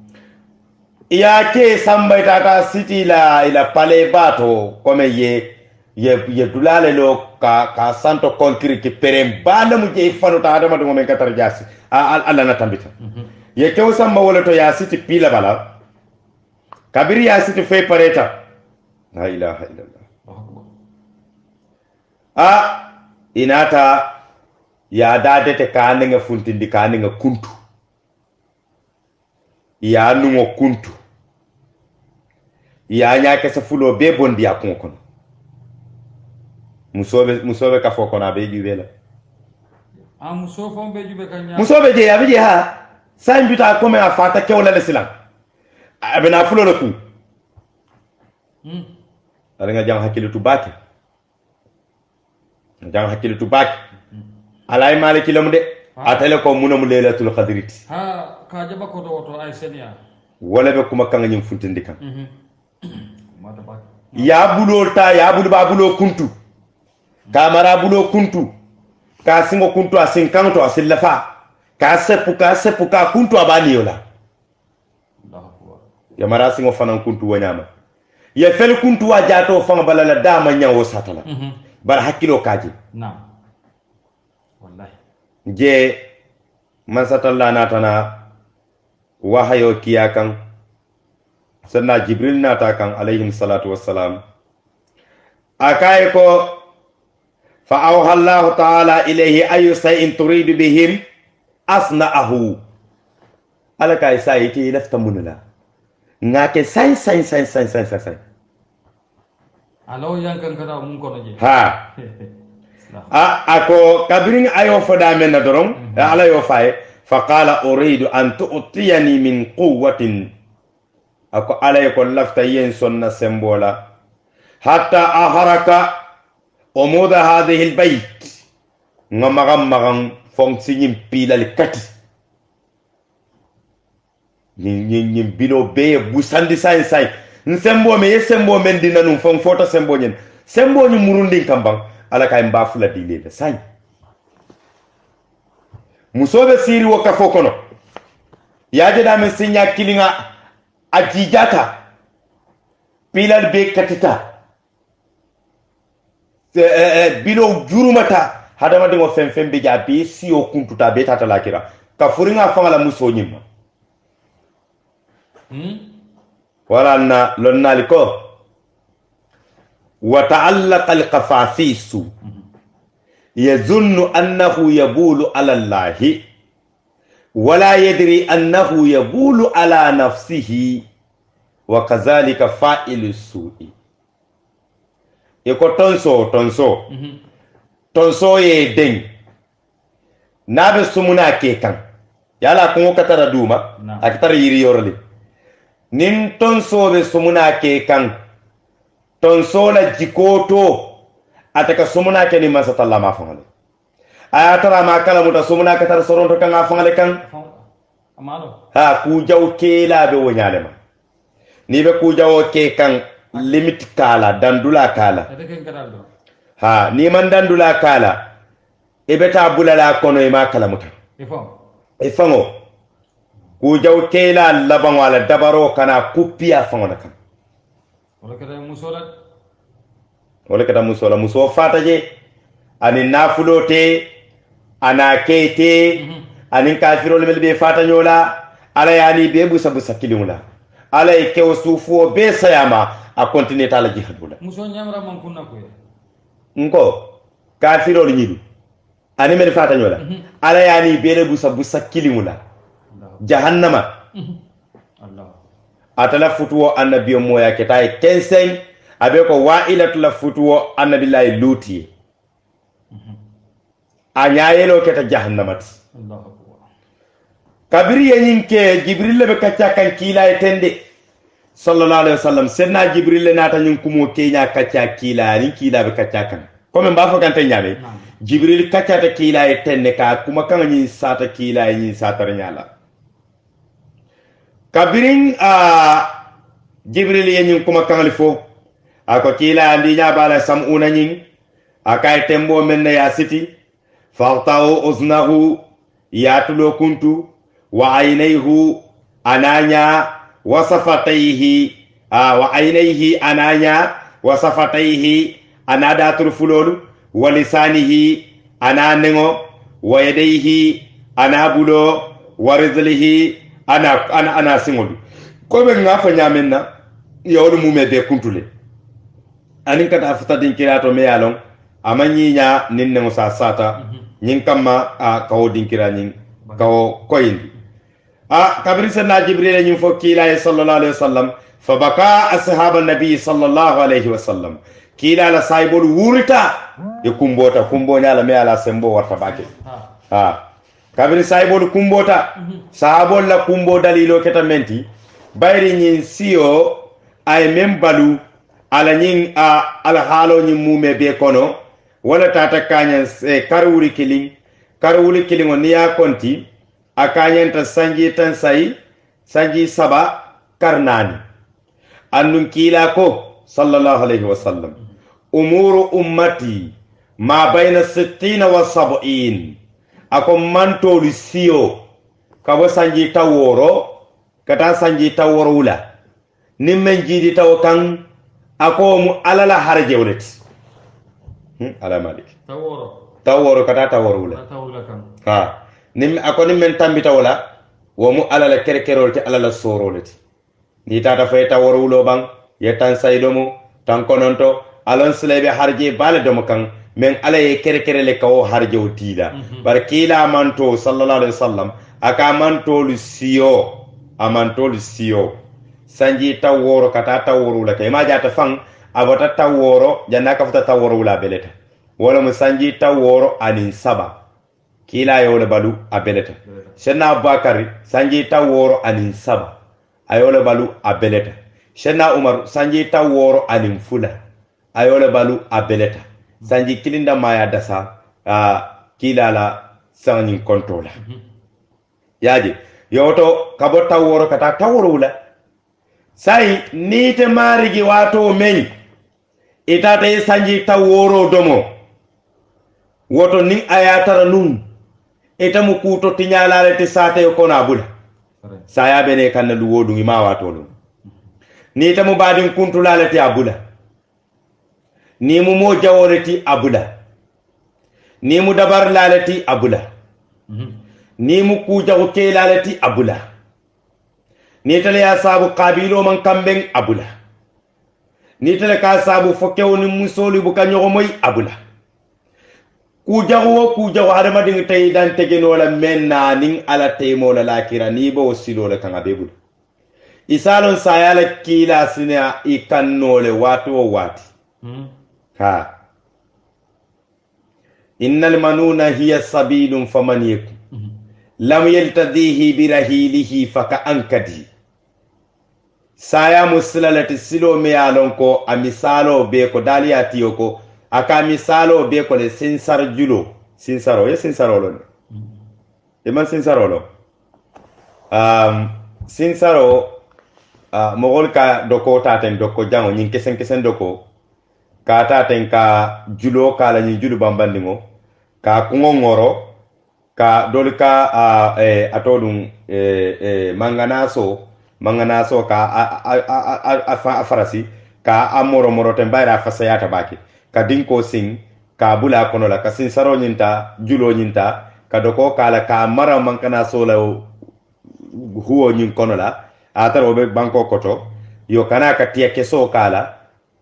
ya ke sambayta ta siti la ila pale bato comme ye dulale lo ka santo concrete ki perem bala mu je fanu ta adama do men katar jasi alla na tambita ye kew samba wala to ya siti pila bala kabiri ya siti fe pareta la ilaha illallah inata ya dadete kande nga funtindi kande nga kuntu ya numo kuntu ya nyake sa fulo be bondi ya kono musobe ka foko na be jube la musobe be jube kanya musobe je abije ha sanjuta ko me afata kewla le silan abena fulo le ku ala nga jang hakilitu baki alay maliki lamude atale ko munam lailatul qadrit ka jaba ko do ay senia wala be kuma kanga nyim funtindi kan ya bulo babulo kuntu kamara bulo kuntu ka singo kuntu asin kanto asillafa ka sepu ka kuntu abani yola ya mara singo fanan kuntu wanyama ya fel kuntu wajato fanga balala dama nyawo satala bar hakilo kaji naam wallahi je man satalla natana wahayo kiyakan sanna jibril nata kan alayhi salatu wassalam akaye ko fa awha Allah ta'ala ilayhi ayu shay'in turidu bihim asna'ahu alaka sai ti lafta munala ngake sai alo yankan kada mun kono je ako kabirin ayo foda men na dorom ala yo faye fa qala uridu an tu'tiyani min quwwatin ako ala ko lafta yen sonna sembola hatta aharaka umuda hadhihi albayt ngamagam fonksi nyim pila likati nyim bilo be busandi sai nsembo me yesembo men dinanu fon foto sembo nyen sembo nyu murundi kambang ala kay mbafula dilele sañ musobe siri wo kafo kono yaje da men sinya kilinga ajijata pilal be katita bilo jurumata hadama de mo fem be jabi siyo kuntuta be tata lakira ka furinga fangala muso nyimma wala na lonnaliko wa ta'allaqa al-qafafisu yazunnu annahu yabulu ala allahi wala yadri annahu yabulu ala nafsihi wa kadhalika fa'ilu su'i yeko tonso ye den nabe sumuna ke kan yala ko katara duma akatara yiri yorle nin tonso be sumuna ke kan tonso la jikoto ataka sumuna ke ni masatalla ma fangale ayatara ma kala muta sumuna katara soronto kan afangale kan amalo ha ku jaw ke la be wonyale ma ni be ku jaw ke kan limit kala dandula kala ha ni man dandula kala e beta bulala kono e ma kala muta ifango ku jaw kela laban wala dabaro kana kupiya fangola kan wala kada musola muso fataje ani nafulote ana kete ani kafirol mel be fatanyola ala yani be busa busa kilimula ala e kew sufu be sayama a continue tala jihadula muso nyamra man kunna ko nko kafirol nyidu ani mel fatanyola ala yani be busa busa kilimula jahannama Allah atala futuwo annabiyo moya ketay kensen abe ko wa'ilatu la futuwo annabillahi luti anyayelo keta jahannamat Allah kabiri yinke jibril be kacca kan kila tende sallallahu alaihi wasallam senna jibril nata nyum kumo kenya kacca kila ni kila be kacca kan comme mbafo kan tan nyame jibril kacca ta kila tende ka kuma kan nyi sata kila nyi sata nyala kabirin jibril yenyin kuma kangali fo ako kila andi nya bala samuna nyin akay tembo menna ya siti fartau uznahu yatulo kuntu wa aynayhu ananya wa safatayhi wa aynayhi ananya wa safatayhi anada turfulolu wa lisanihi ananengo wa yadayhi anabulo wa rizlihi ana singolu ko be ngafa nyamenna yawlu mume be kuntule anin kata futa din kirato me yalon amanyi nya ninne musa sata nyin kama kawo din kira nyin kawo koyindi kabri sanna jibril nyin fo kila sallallahu alaihi wasallam fa baka ashab an-nabi sallallahu alaihi wasallam kila la saibul wurita e kumbota kumbonya la me ala sembo warta bake kabiri saibol kumbota sahabol la kumbo dalilo keta menti bayri nyin siyo ay membalu ala nyin ala halo nyin mume be kono wala tata kanya karwuri killing on niya konti akanyenta sanji tan sai sanji saba karnani annun kila ko sallallahu alaihi wasallam umuru ummati ma bayna 60 wa 70 ako mantolu siyo kabo sanji taworo kata sanji taworo wula nimmen jidi taw kan ako mu alala harje wulati ala malik taworo kata taworo wula kan nim ako nimmen tambi tawla wo mu alala kerkerol te alala sorolati ni tata fay taworo wulo bang yetan saydomo tan kononto alon slebe harje bale domo kan men ala ye kere le kawo harje utida bar kila manto sallallahu alaihi wasallam aka manto lu siyo sanji taworo kata taworo la kay ma jata fang abata taworo janna ka futa taworo la beleta wala mu sanji taworo anin saba kila yole balu abeleta senna abakari sanji taworo anin saba ayole balu abeleta senna umar sanji taworo anin fula ayole balu abeleta sanji kilinda maya dasa kila la sanji kontola yaji yoto kabo taworo kata taworo la sai nite marigi wato meni itata sanji taworo domo woto nin ayatara nun itamu kuto tiñalale ti sate ko na bula saya bene kan lu wodu ma watolu ni itamu badin kuntulale ti abula ni mu mo jawore ti abula ni mu dabar lalati abula ni mu kujago ke lalati abula ni tale ya sabu qabilo man kamben abula ni tale ka sabu fokew ni musoli bu kanyo moy abula kujago harama ding tay dan tegeno la menna nin ala taymo la lakira ni bo silo la kanga bebul isalon sayala kila sina ikannole watu wati ha innal manuna hiya sabilun faman yaku lam yaltadhihi birahilihi faka ankadi saya muslalati silo me alon ko amisalo be ko daliyati yoko aka misalo be ko le sinsar julo sinsaro ye sinsaro lo e man sinsaro lo sinsaro mogol ka doko taten doko jango nyin kesen doko ka taten ka julo kala nyin julu bambandingo ka kungongoro ka dolika atodum manganaso ka afarasi ka amoro moro tembaira fasayata baki ka dinko sing ka bula kono la ka sinsaro nyinta julo nyinta ka doko kala ka mara manganaso la huo nyin kono la ataro be banko koto yo kana ka tiya keso kala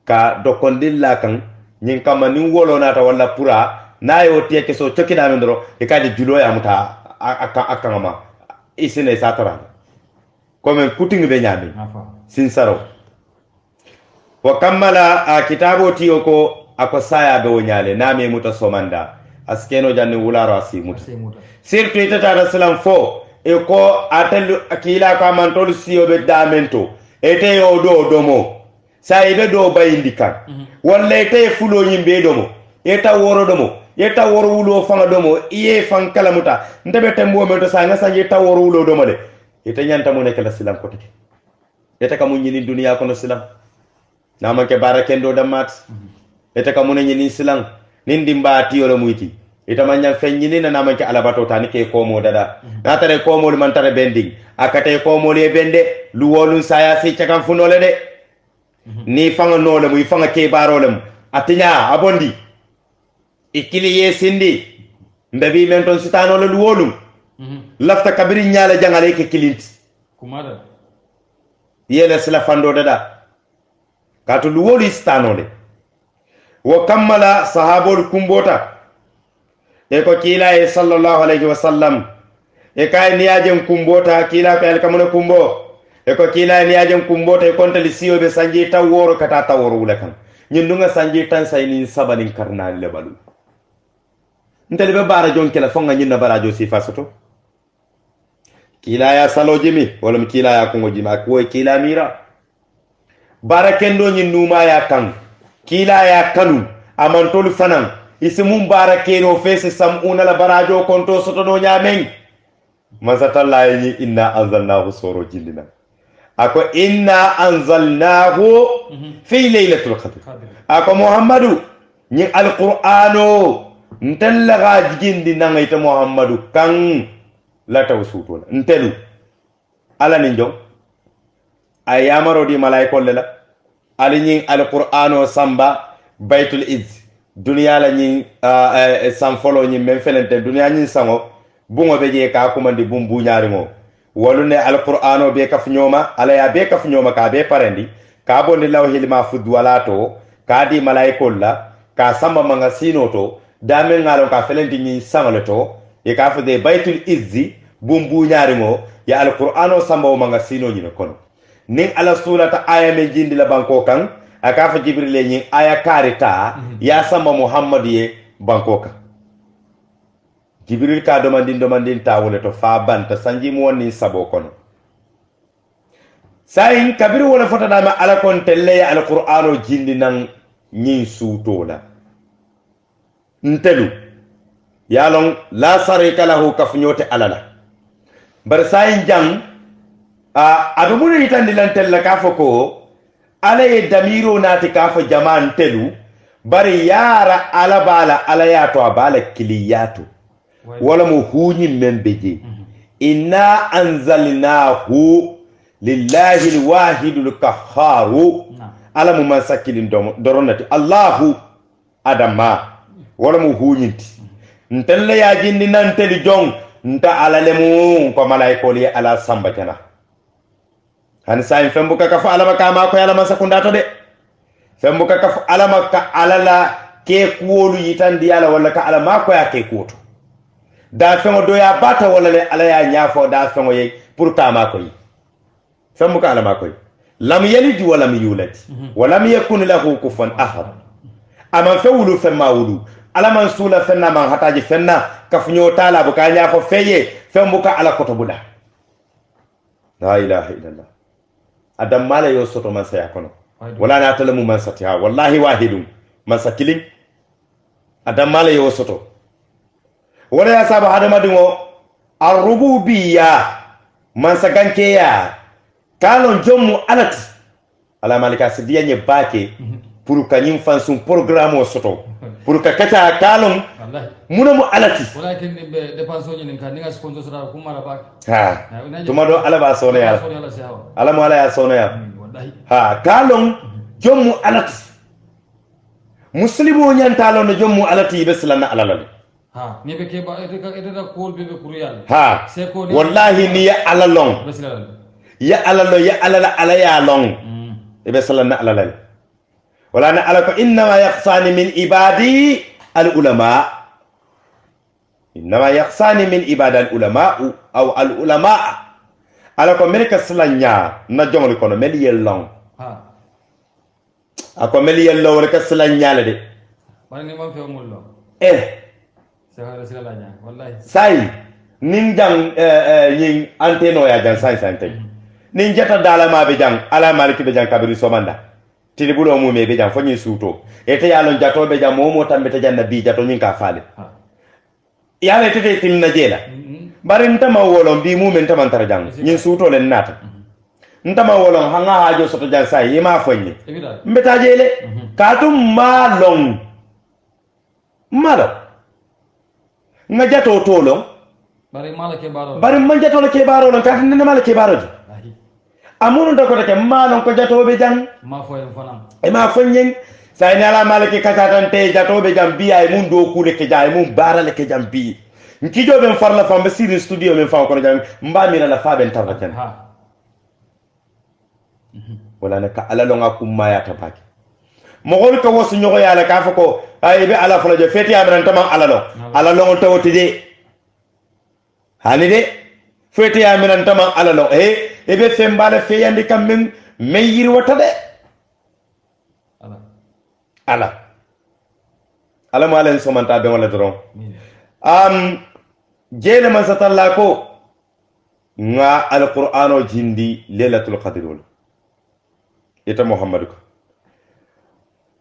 ka dokondilla kan nyin kama ni wolo nata wala pura na yo tiya keso chokida mendro e kadi julo ya muta akangama isine satara comme kuting be nyami sinsaro wa kammala kitabo tiyo ko akosaya be wonyale nami muta somanda askeno janni wularo asimuta sirtu itata rasulullah fo e ko atel akila ka mantol siyo be damento ete yo do domo sa ibe do bayindikan walla ete fulo yimbe domo eta woro domo yeta woro wulo fanga domo iye fan kalamuta ndebe tembo mento sa nga sanje ta woro wulo domo le ete nyanta mo nekala silam ko teke ete ka mun nyini duniya kono silam nama ke barakendo damat ete ka mun nyini silam nindi mbati yoro muyti ita manya fenyini na nama ke alabato tani ke komo dada na tare komo man tare bending akate komo le bende luwolun saya si cakam funole de ni fanga nole mu fanga ke barolem atinya abondi ikili ye sindi mbebi menton sitano le luwolum lafta kabiri nyaala jangale ke kilinti kumada yele sila fando dada katu luwolu sitano le wa kammala sahabul kumbota e ko kila e sallallahu alaihi wasallam e kay niyajem kumbota kila ko el kamone kumbo e ko kila niyajem kumbota e kontali siyo be sanji taworo kata taworo wala kan nyindunga sanji tan sayni sabanin karnal le balu ntele be bara jon kala fonga nyinna barajo sifa soto kila ya salo jimi wala kila ya kongo jima ko kila mira barakendo nyinduma ya kan kila ya kanu amantolu fanan isimun barakeno fese samuna la barajo konto soto no nyamen mazatalla yi inna anzalnahu soro jillina ako inna anzalnahu fi laylatul qadr ako muhammadu ni alqur'ano ntella ga jigindi nangayta muhammadu kan la tawsutola ntelu ala ninjo ayamaro di malaiko lela alinyin alqur'ano samba baitul izz duniya la ñi sam folo ñi men felente duniya ñi sango bungo be je ka kumandi bumbu ñaari mo walune alqur'ano be kaf ñoma ala ya be kaf ñoma ka be parendi ka bondi lawhil mahfud wala to ka di malaikol la ka samba manga sino to damen ngalo ka felenti ñi sangale to e ka fade baitul izzi bumbu ñaari mo ya alqur'ano samba manga sino ñi kono nin ala surata aya me jindi la banko kan akafa jibril ñi aya karita ya samba muhammad ye bankoka jibril ka domandin ta wala to fa banta sanji mo woni sabo kono sayin kabir wala fota dama ala kon telle alqur'ano jindi nan ñi suutola ntelu yalon la sarika lahu kafnyote alala bar sayin jang abe mun yitandi lan tella ka foko ala ye damiro naati ka fo jaman telu bari yara ala bala ala yato abala kiliyato wala mu hunyi membeje inna anzalnahu lillahi alwahidul qahharu ala mu masakilin doronati Allahu adama wala mu hunyinti ntelle ya jindi nanteli jong nta ala lemu ko malaiko li ala samba jana han sai fembuka ka fa alama ka ma ko ala masakunda to de fembuka ka fa alama ka alala ke kuwolu yitandi ala wala ka ala ma ko ya ke kuto da fengo do ya bata wala le ala ya nyafo da fengo ye pour ta ma ko yi fembuka ala ma ko yi lam yalid wa lam yulad wa lam yakun lahu kufuwan ahad ama fewulu femma wulu ala man sula fenna man hataji fenna kafunyo tala buka nyafo feye fembuka ala koto buda la ilaha illallah adam mala yo soto man saya kono wala na talamu man satiha wallahi wahidun man sakilin adam mala yo soto wala ya saba hadama dingo arububiyya man saganke ya kalon jommu alati ala malika sidiya nye bake pour kanyim fansum programme o soto pour ka kata kalon muna mu alati walakin be dépense ni kan ninga sponsor sara ku mara bak ha tuma do ala ba sona ya ala mo ala ya sona ya ha kalon jommu alati muslimu nyanta lon jommu alati be silana alala ha ni be ke ba edda kol be kuriyal ha wallahi ni ya alalon ya alalo ya alala ala ya long be silana alala wala na ala ko inna yakhsani min ibadi al ulama inma yakhsani min ibadi al ulama aw al ulama ala ko melka silanya na jomol kono mel yellon ha ako mel yello wala ka silanya la de bari ni man fe ngollo sa silanya wallahi sai nin jang yin anteno ya jang sai sai tay nin jata dala ma be jang ala maliki be jang kabiri somanda tilibulo mu me be jang fanyi suto ete yalon jato be jang momo tambe te janna bi jato nyin ka faale yale tete tin na jela bari ntama wolon bi mu men taman tar jang nyin suto len nata ntama wolon hanga hajo soto jang sai yima fanyi mbeta jele katum malong malo nga jato tolong bari malake baro bari man jato le ke baro lon katin ne malake baro amunu da ko take malon ko jato be jang ma foyen fanam e ma fonyen say ne ala malake katatan te jato be jam bi ay mun do kule ke jaay mun barale ke jam bi nki do ben farla fam be siri studio men fam ko jam mba mi la fa ben tawaten wala ne ka ala longa kumma ya tabaki mo gol ko wosu nyogo yala ka fa ko ay be ala fala je feti amran tamam ala lo tawti de hani de feti amran tamam ala lo e be fembale feyandi kam men meyir wata de ala mo alen somanta be wala dron jele man satalla ko nga alqur'ano jindi lailatul qadr wala ita muhammadu ko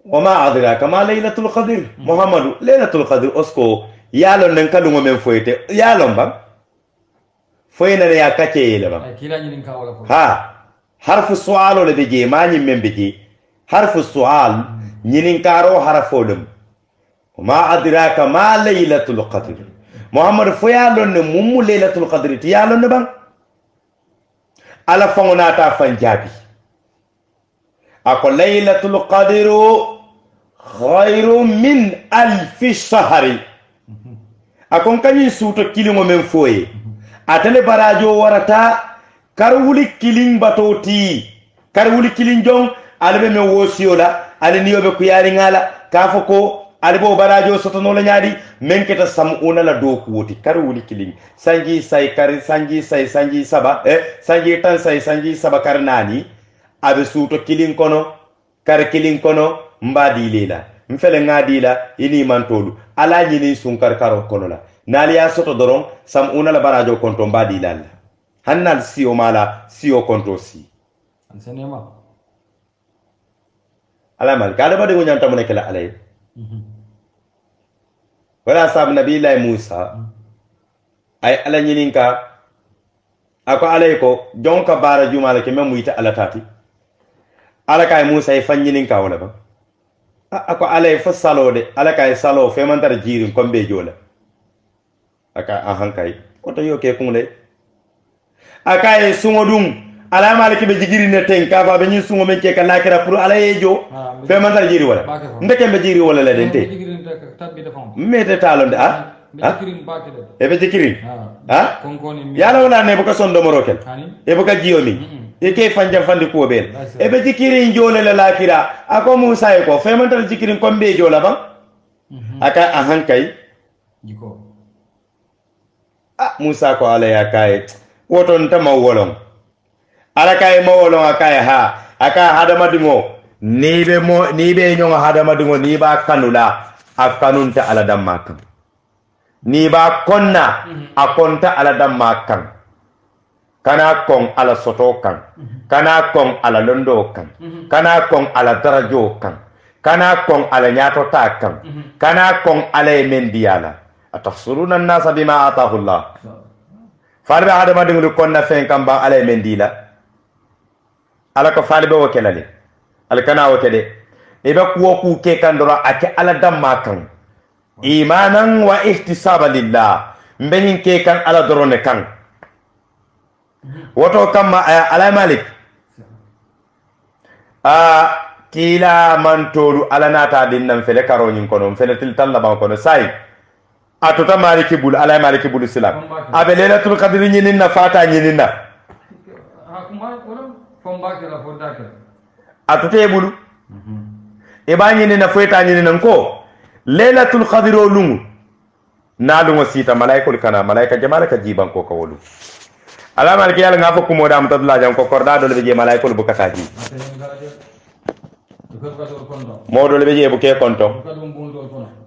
wama adraka ma lailatul qadr muhammadu lailatul qadr osko yalo nan kadu men foyete yalo bam foyna ya kace yele bam ha harfu su'al le beje mani men beje harfu su'al nyinin karo harafodum wama adraka ma lailatul qadr muhammadu foyalo ne mummu lailatul qadr ti yalo ne bam ala fongona ta fanjabi ako laylatul qadru khairu min alfi shahri akon kanyi suto kilingo men foye atele barajo warata karwuli kilin batoti karwuli kilin jong albe men wosiola ale niyobe ku yari ngala kafo ko albo barajo soto no la nyaadi men keta samuna la do ku woti karwuli kilin sanji say kar sanji say sanji saba sanji tan say sanji saba karnani abe suto kilin kono kar kilin kono mbadi lela mfele ngadila ini mantolu ala nyini sunkar karo kono la nali ya soto doron sam una la barajo konto mbadi lalla hannal siyo mala siyo konto si ansenema ala mal kada bade go nyanta moneke la alay wala sab nabi la musa ay ala nyininka ako alay ko jonka bara jumala ke memu ita ala tati ala kay musa e fanyinin ka wala ba ako alay fo salo de ala kay salo fe man tar jirin kombe jola aka ahan kay oto yo ke kungle aka e sungo dum ala maliki be jigiri ne ten ka fa be nyi sungo men ke ka lakira pour ala yejo fe man tar jiri wala ndeke be jiri wala le dente mete talonde e be jikiri yala wala ne buka sondo morokel e buka jiyomi e ke fanja fandi ko bel e be jikiri jole la lakira ako musa e ko fe man tar jikiri kombe jola ba aka ahan kay jiko musa ko ala ya kay woton ta mawolon ala kay mawolon akay ha aka hadama dingo ni be nyonga hadama dingo ni ba kanula akanunta ala damma kan ni ba konna akonta ala damma kan kana kon ala soto kan kana kon ala londo kan kana kon ala darajo kan kana kon ala nyato ta kan kana kon ala mendiala atafsuruna an-nasa bima ataahu Allah farbe adama dingu konna fen kan ba ala mendila ala ko falbe wo kelale al kana wo kede e be ko ku ke kan doro ake ala damma kan imanan wa ihtisaba lillah mbenin ke kan ala doro ne kan woto kam ala malik kila man toru ala nata dinnan fele karo nyin kono fele til tallaba kono sai atota maliki bul ala maliki bul silam abe lailatul qadr nyinin na fata nyinin na atota bulu e ba nyinin na fata nyinin nan ko lailatul qadr lungu nalu wasita malaikul kana malaika jamala ka jiban ko ka wolu ala maliki yalla ngafa ko modam tadla jam ko korda do be je malaikul bu kataji modo le beje bu ke konto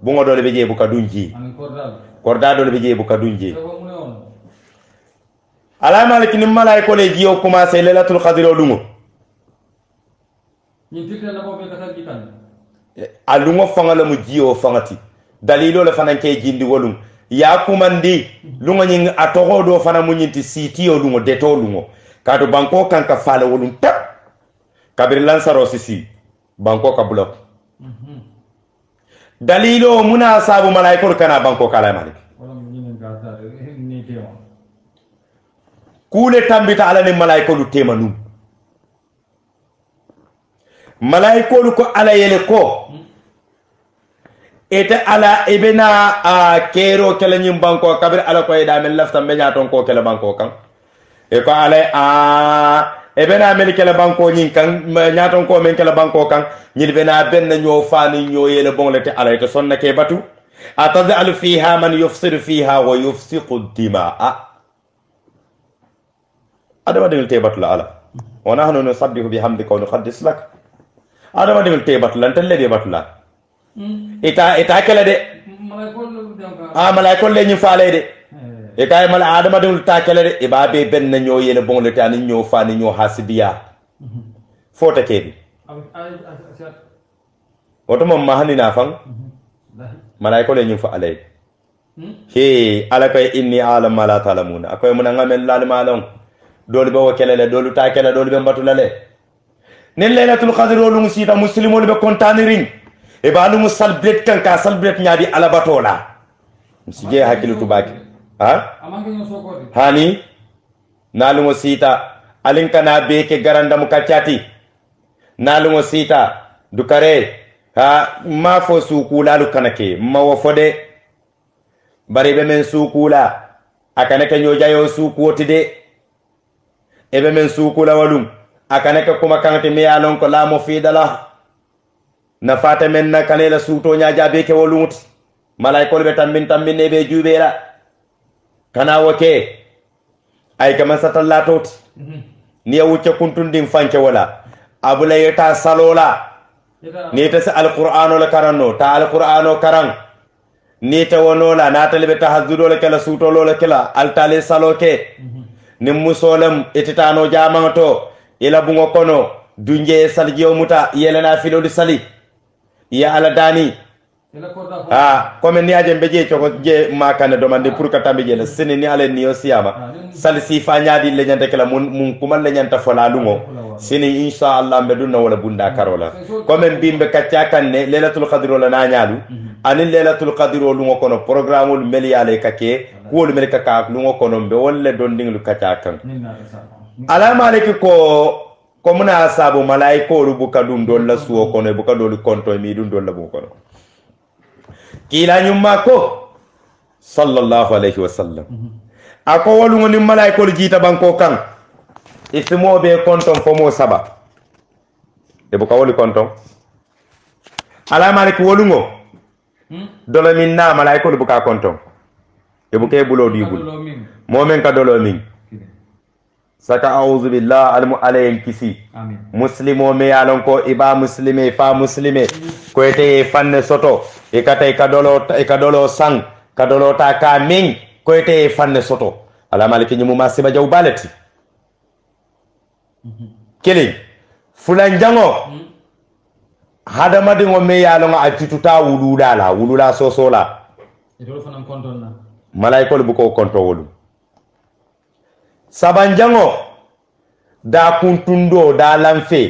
bungo do le beje bu kadunji korda do le beje bu kadunji ala maliki nim malaiko le jiyo commencé lailatul qadr lungu ni titela la bo be katal jikan alungo fanga la mu jiyo fangati dalilo le fanan ke jindi wolum ya kumandi lungo nyi atogo do fana mu nyinti sitiyo lungo deto lungo kado banko kan ka fala wolum tap kabir lansaro sisi banko ka block dalilo muna sabu malaikul kana banko kala malik kule tambita ala ni malaikulu temanu malaikulu ko ala yele ko ete ala ibena kero kala nyim banko kabir ala ko ida men lafta be nyaton ko kala banko kan e ko ala ebena men kala banko nyin kan nyaton ko men kala banko kan nyil bena ben ñoo faani ñoo yele bonglete ala to sonna ke batu atad'al fiha man yufsidu fiha wa yufsiqu dimaa adama dingul te batu la ala wana hanu nusabbihu bihamdika wa nuqaddis lak adama dingul te batu lan talle be batu la ita kala de malaikol le ñu faale de e kay mal adama dul takele de e babe ben na ñoo yele bon le tan ñoo fani ñoo hasidiya fota kebi woto mom mahani na fang malaiko le ñu fa alay he ala kay inni alam ma la ta'lamun akoy mun ngamel lal malon dolu be wakelele dolu takele dolu be mbatulale nen laylatul qadr lu musita muslimul be kontanirin e ba lu musalbret kan ka salbret nyaadi ala batola musije hakilu tubaki hani nalumo sita alinka na beke garanda mu kacati nalumo sita dukare ma fo sukula lu kanake ma wo fode bari be men sukula akanake nyojayo sukuoti de ebe men sukula walum akanake kuma kanate me alon ko la mo fidala na fata men na kanela suto nyaaja beke wolumuti malaikol be tambin ne be jubera kana woke ay kama satallatot ni wuce kuntundin fanke wala abula yata salola ni ta sa alqur'ano la karanno ta alqur'ano karan ni ta wonola na talbe tahazzudo la kala suto la kala altale saloke ni musolam etitano jamanto ila bungo kono dunje saljiyo muta yelena filo di sali ya ala dani comme ni aje mbeje choko je makane demande pour ka tambe je la sene ni ale ni osiyama sal si fa nyaadi le nyanta kala mun kumal le nyanta fola lungo sene inshallah mbeduna wala bunda karola comme bimbe kacca kanne lailatul qadr wala na nyaadu ani lailatul qadr lungo kono programme meli ale kake ko meli kaka lungo kono be wolle don dinglu kacca kan alama aleki ko muna sabu malaiko rubuka dun dolla suwo kono buka doli konto mi dun dolla bu kono kila nyumma ko sallallahu alaihi wasallam ako walu ngoni malaiko jita banko kan ifimo be konton fomo saba e buka woli konton alama aleki wolungo dolo min na malaiko buka konton e buka bulo dibul momen ka dolo min saka a'udhu billah alayen kisi muslimo me yalon ko iba muslime fa muslime ko ete fanne soto e kata e kadolo sang kadolo ta ka min ko ete fanne soto ala maliki nyimu masiba jaw balati kele fulan jango hada madingo me yalon a tituta wulula sosola e do fanan konton na malaikol bu ko konto wolu sabanjango da kuntundo da lanfe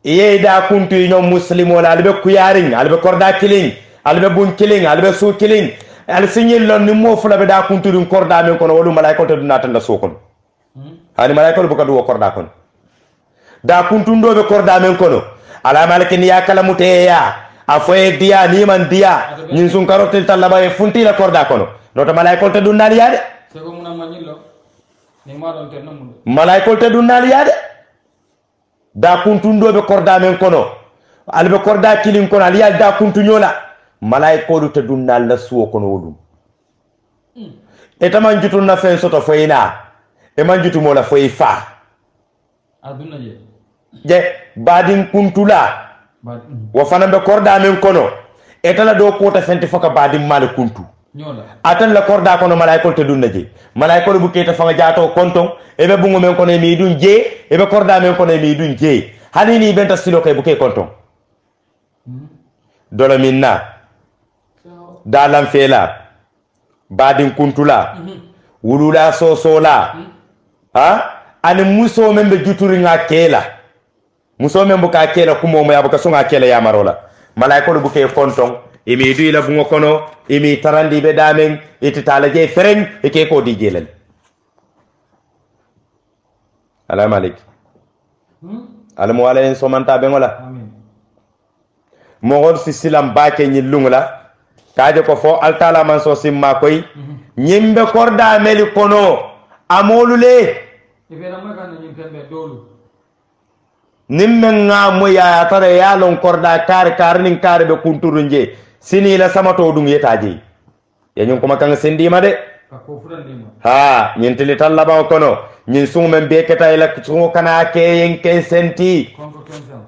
iye da kuntu ino muslimo la albe kuyarin albe korda killing albe bun killing albe su killing al signil lon ni mo fula be da kuntu dun korda men kono wolu malaika to dunata la so kono hani malaika bu kadu korda kono da kuntundo be korda men kono ala malaki ni yakala muteya afoye dia ni man dia nyin sun karotel talaba e funti la korda kono noto malaika to dunali yade malaikol te dunnal yaade da kuntundo be korda men kono albe korda kilin kono ali yaade da kuntu nyola malaikol te dunnal la suwo kono wodum e taman jutu na fen soto foyina e man jutu mola foyi fa aduna je badin kuntula wa fana be korda men kono e tala do ko ta fenti foka badin mal kuntu atan la korda kono malaikol te dunna je malaikol bu keta fanga jaato konton ebe bungo men kono mi dun je ebe korda men kono mi dun je hanini benta silo kay bu kay konton dolo minna dalam fela badin kuntula wulula sosola ani muso men be juturi nga kela muso men bu ka kela kumo mo yabuka sunga kela ya marola malaikol bu kay konton imi du ila bungo kono imi tarandi be damen ititala je fereng ke ko di jelal ala malik alamu alayhi somanta be ngola amin mo gol si silam baake nyi lungula kaaje ko fo altala man so simma koy nyimbe korda meli kono amolule ibera mo kan nyi kembe dolu nimme nga mo ya tare ya lon korda kar nin kar be kunturunje sini la samato dum yetaji ya nyun kuma kan sendima de ko furandima ha nyintili tallaba kono nyin sumen be keta ila sungo kana ke yen ken senti konko kensa